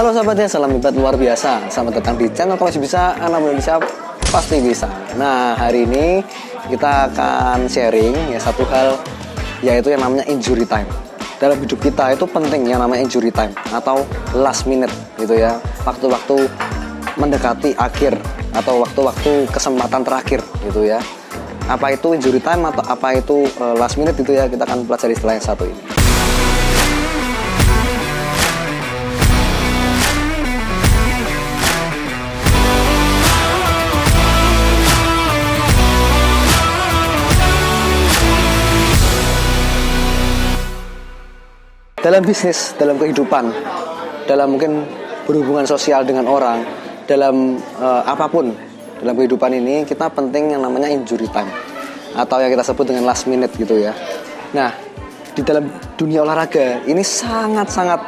Halo sahabatnya, salam hebat luar biasa. Selamat datang di channel Kalau Masih Bisa, anak Indonesia pasti bisa. Nah, hari ini kita akan sharing ya satu hal, yaitu yang namanya injury time. Dalam hidup kita itu penting yang namanya injury time atau last minute gitu ya. Waktu-waktu mendekati akhir atau waktu-waktu kesempatan terakhir gitu ya. Apa itu injury time atau apa itu last minute gitu ya, kita akan pelajari setelah yang satu ini. Dalam bisnis, dalam kehidupan, dalam mungkin berhubungan sosial dengan orang, dalam apapun dalam kehidupan ini, kita penting yang namanya injury time atau yang kita sebut dengan last minute gitu ya. Nah, di dalam dunia olahraga ini sangat-sangat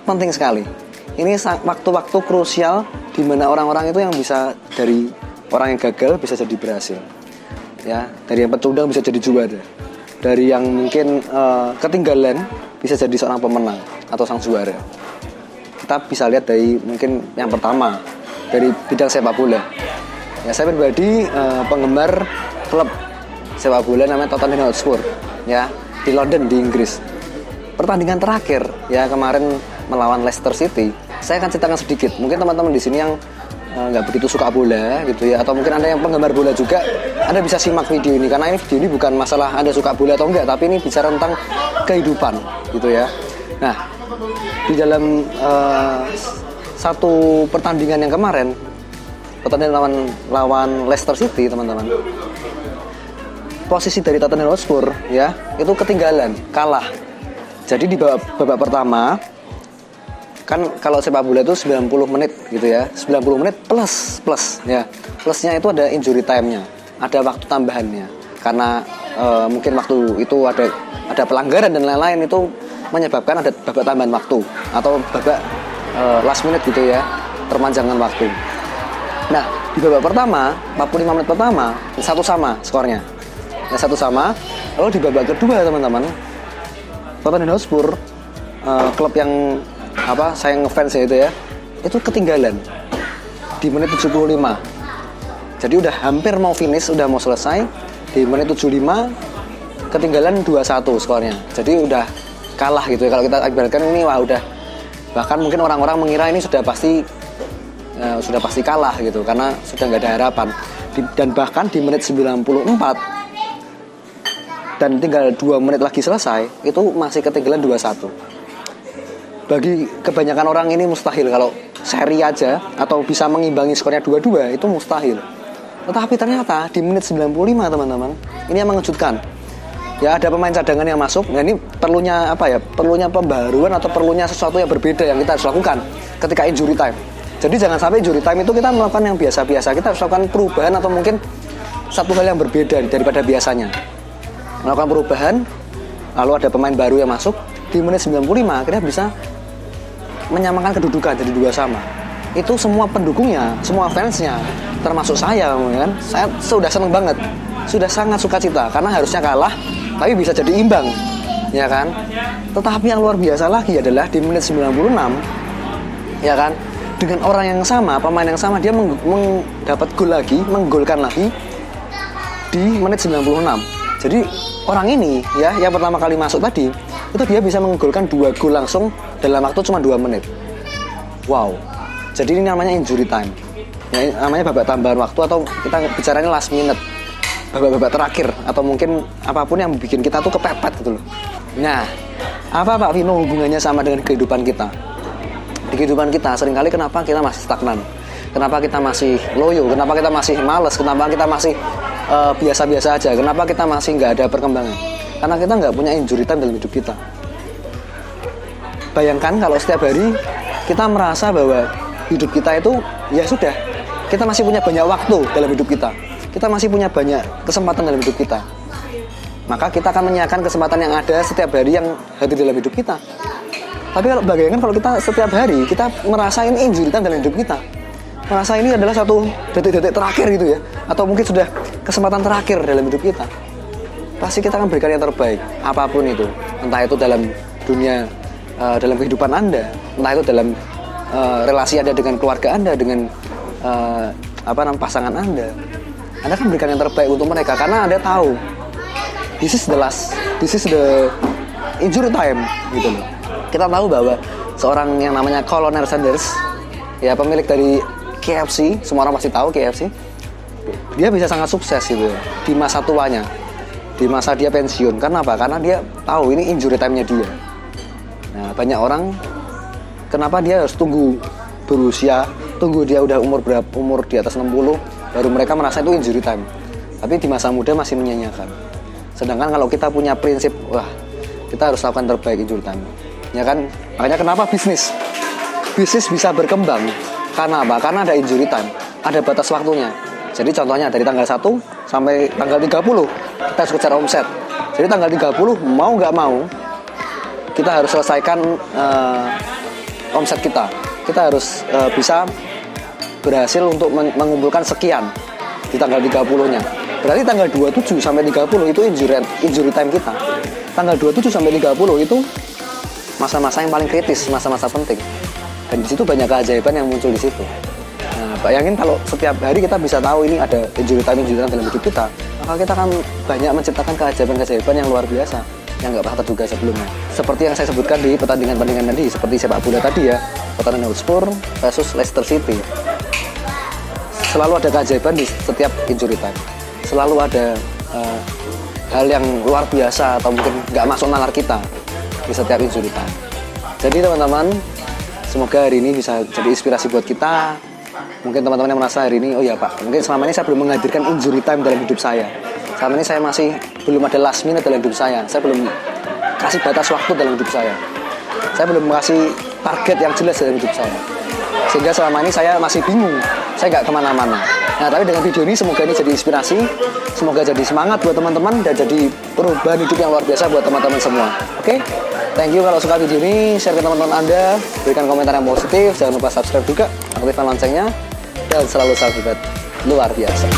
penting sekali. Ini waktu-waktu krusial di mana orang-orang itu yang bisa dari orang yang gagal bisa jadi berhasil. Ya, dari yang pecundang bisa jadi juara. Dari yang mungkin ketinggalan bisa jadi seorang pemenang atau sang juara. Kita bisa lihat dari mungkin yang pertama dari bidang sepak bola. Ya, saya pribadi penggemar klub sepak bola namanya Tottenham Hotspur ya, di London di Inggris. Pertandingan terakhir ya kemarin melawan Leicester City. Saya akan ceritakan sedikit. Mungkin teman-teman di sini yang nggak begitu suka bola gitu ya, atau mungkin Anda yang penggemar bola juga, Anda bisa simak video ini karena ini video ini bukan masalah Anda suka bola atau enggak, tapi ini bicara tentang kehidupan gitu ya. Nah, di dalam satu pertandingan yang kemarin pertandingan lawan Leicester City, teman-teman, posisi dari Tottenham Hotspur ya itu ketinggalan, kalah. Jadi di babak pertama kan kalau sepak bola itu 90 menit gitu ya, 90 menit plus ya. Plusnya itu ada injury time-nya, ada waktu tambahannya. Karena mungkin waktu itu ada pelanggaran dan lain-lain, itu menyebabkan ada babak tambahan waktu atau babak last minute gitu ya, perpanjangan waktu. Nah, di babak pertama, 45 menit pertama, 1-1 skornya. Ya, 1-1. Lalu di babak kedua, teman-teman, Tottenham Hotspur, klub yang saya ngefans ya itu ketinggalan di menit 75. Jadi udah hampir mau finish, udah mau selesai, di menit 75 ketinggalan 2-1 skornya. Jadi udah kalah gitu ya. Kalau kita ibaratkan ini udah, bahkan mungkin orang-orang mengira ini sudah pasti kalah gitu karena sudah nggak ada harapan. Dan bahkan di menit 94 dan tinggal 2 menit lagi selesai, itu masih ketinggalan 2-1. Bagi kebanyakan orang ini mustahil kalau seri aja atau bisa mengimbangi skornya 2-2, itu mustahil. Tetapi ternyata di menit 95, teman-teman, ini yang mengejutkan. Ya, ada pemain cadangan yang masuk. Nah, ini perlunya perlunya pembaruan atau perlunya sesuatu yang berbeda yang kita harus lakukan ketika injury time. Jadi jangan sampai injury time itu kita melakukan yang biasa-biasa. Kita harus lakukan perubahan atau mungkin satu hal yang berbeda daripada biasanya. Melakukan perubahan, lalu ada pemain baru yang masuk, di menit 95 akhirnya bisa menyamakan kedudukan jadi 2-2. Itu semua pendukungnya, semua fansnya, termasuk saya kan, saya sudah seneng banget, sudah sangat suka cita karena harusnya kalah tapi bisa jadi imbang ya kan. Tetapi yang luar biasa lagi adalah di menit 96 ya kan, dengan orang yang sama, pemain yang sama, dia mendapat gol lagi, menggolkan lagi di menit 96. Jadi orang ini ya yang pertama kali masuk tadi itu dia bisa menggolkan 2 gol langsung dalam waktu cuma 2 menit. Wow. Jadi ini namanya injury time. Ya, namanya babak tambahan waktu atau kita bicaranya last minute. Babak-babak terakhir atau mungkin apapun yang bikin kita tuh kepepet gitu loh. Nah, apa Pak Vino hubungannya sama dengan kehidupan kita? Di kehidupan kita seringkali kenapa kita masih stagnan? Kenapa kita masih loyo? Kenapa kita masih malas? Kenapa kita masih biasa-biasa aja? Kenapa kita masih nggak ada perkembangan? Karena kita nggak punya injury time dalam hidup kita. Bayangkan kalau setiap hari kita merasa bahwa hidup kita itu ya sudah, kita masih punya banyak waktu dalam hidup kita, kita masih punya banyak kesempatan dalam hidup kita, maka kita akan menyiapkan kesempatan yang ada setiap hari yang hadir dalam hidup kita. Tapi kalau bayangkan kalau kita setiap hari kita merasa ini injury time dalam hidup kita, merasa ini adalah satu detik-detik terakhir gitu ya, atau mungkin sudah kesempatan terakhir dalam hidup kita, pasti kita akan berikan yang terbaik apapun itu, entah itu dalam dunia dalam kehidupan Anda, entah itu dalam relasi Anda dengan keluarga Anda, dengan pasangan Anda kan berikan yang terbaik untuk mereka, karena Anda tahu this is the injury time gitu loh. Kita tahu bahwa seorang yang namanya Colonel Sanders, ya pemilik dari KFC, semua orang pasti tahu KFC, dia bisa sangat sukses gitu di masa tuanya, di masa dia pensiun. Karena apa? Karena dia tahu ini injury time-nya dia. Nah, banyak orang kenapa dia harus tunggu berusia, tunggu dia udah umur di atas 60 baru mereka merasa itu injury time. Tapi di masa muda masih menyanyiakan. Sedangkan kalau kita punya prinsip, wah, kita harus lakukan terbaik injury time. Ya kan? Makanya kenapa bisnis bisa berkembang? Karena apa? Karena ada injury time, ada batas waktunya. Jadi contohnya dari tanggal 1 sampai tanggal 30 kita harus kejar omset. Jadi tanggal 30 mau nggak mau kita harus selesaikan omset kita. Kita harus bisa berhasil untuk mengumpulkan sekian di tanggal 30-nya. Berarti tanggal 27 sampai 30 itu injury time kita. Tanggal 27 sampai 30 itu masa-masa yang paling kritis, masa-masa penting. Dan di situ banyak keajaiban yang muncul di situ. Nah, bayangin kalau setiap hari kita bisa tahu ini ada injury time dalam hidup kita, maka kita akan banyak menciptakan keajaiban-keajaiban yang luar biasa, yang nggak pernah terduga sebelumnya. Seperti yang saya sebutkan di pertandingan tadi, seperti sepak bola tadi ya, Tottenham Hotspur versus Leicester City. Selalu ada keajaiban di setiap injury time. Selalu ada hal yang luar biasa atau mungkin nggak masuk nalar kita di setiap injury time. Jadi teman-teman, semoga hari ini bisa jadi inspirasi buat kita. Mungkin teman-teman yang merasa hari ini, oh ya Pak, mungkin selama ini saya belum menghadirkan injury time dalam hidup saya. Selama ini saya masih belum ada last minute dalam hidup saya. Saya belum kasih batas waktu dalam hidup saya. Saya belum kasih target yang jelas dalam hidup saya. Sehingga selama ini saya masih bingung. Saya nggak kemana-mana. Nah, tapi dengan video ini semoga ini jadi inspirasi. Semoga jadi semangat buat teman-teman dan jadi perubahan hidup yang luar biasa buat teman-teman semua. Oke? Thank you kalau suka video ini, share ke teman-teman Anda, berikan komentar yang positif, jangan lupa subscribe juga, aktifkan loncengnya, dan selalu sahabat luar biasa.